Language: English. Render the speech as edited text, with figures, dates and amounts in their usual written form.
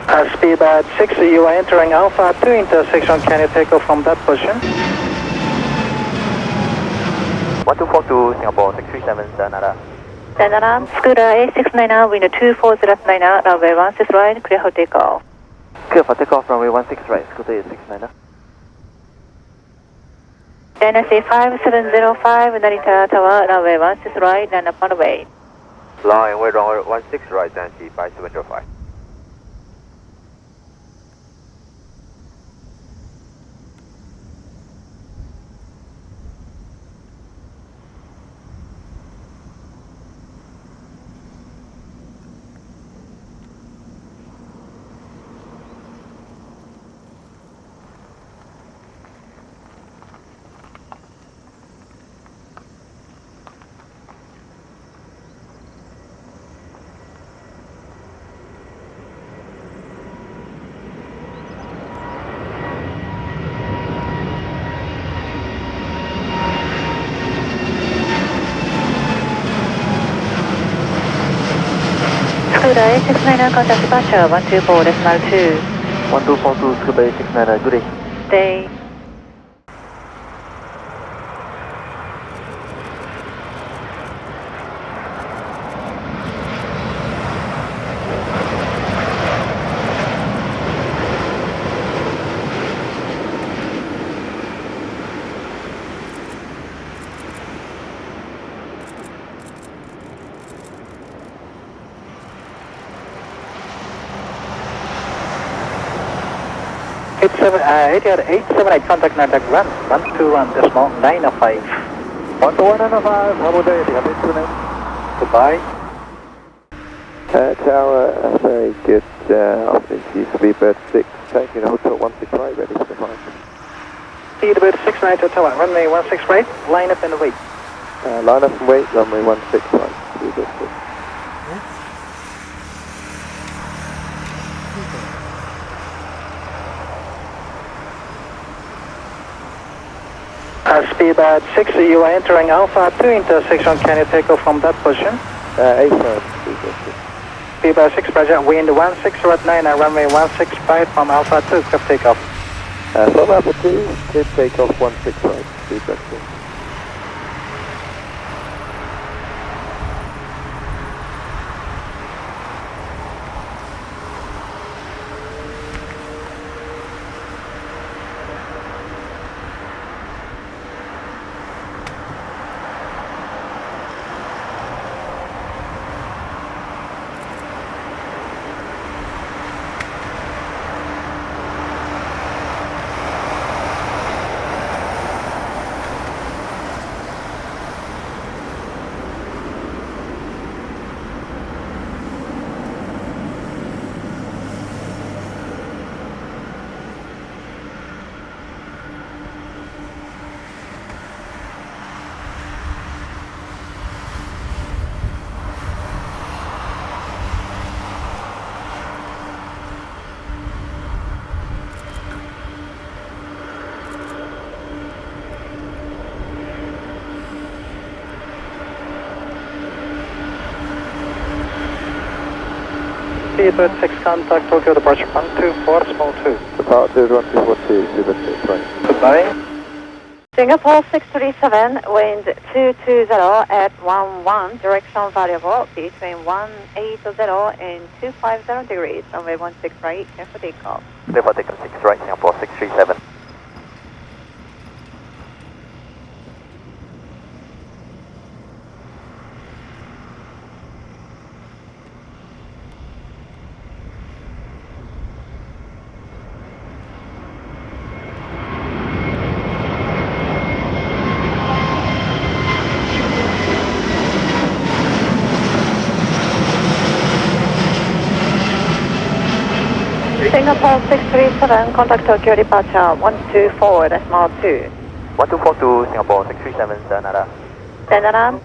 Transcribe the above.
Speedbird 6, you are entering Alpha 2 intersection. Can you take off from that position? 1242 Singapore 637 Sayonara. Sayonara. Scooter A69, wind 2409, runway 16 right, clear for takeoff. Clear for takeoff, runway 16 right, Scooter A69. NRT 5705, Narita Tower, runway 16 right, line up on the way. Line way runway 16 right, NRT 5705. Scooter A69, contact departure 124.2. 1242 Scooter A69, good day. Stay. Etihad 878, contact NADAC 121.905. 121.905, Hamburg Etihad 878. Goodbye. Tower, very good. Obviously, Speedbird 6, taking hotel 16 right, ready for the flight. Speedbird 6, right to tower, runway 16 right, line up and wait. Line up and wait, runway 16 right, Speedbird 6. Speedbird 6, you are entering Alpha 2 intersection. Can you take off from that position? A-firm, Speedbird 6. Speedbird 6, Roger, wind 1609 and runway 165 from Alpha 2, clear takeoff. From Alpha 2, clear takeoff 16 right, Speedbird 6. Speedbird 6, contact Tokyo departure 124, small 2. Departure 1242, Speedbird 6 right. Goodbye. Singapore 637, wind 220 at 11, direction variable between 180 and 250 degrees, runway 16 right, clear for takeoff. Clear for takeoff 6 right, Singapore 637. Singapore 637, contact Tokyo departure 124.2. 1242 Singapore 637 Sayonara. Sayonara.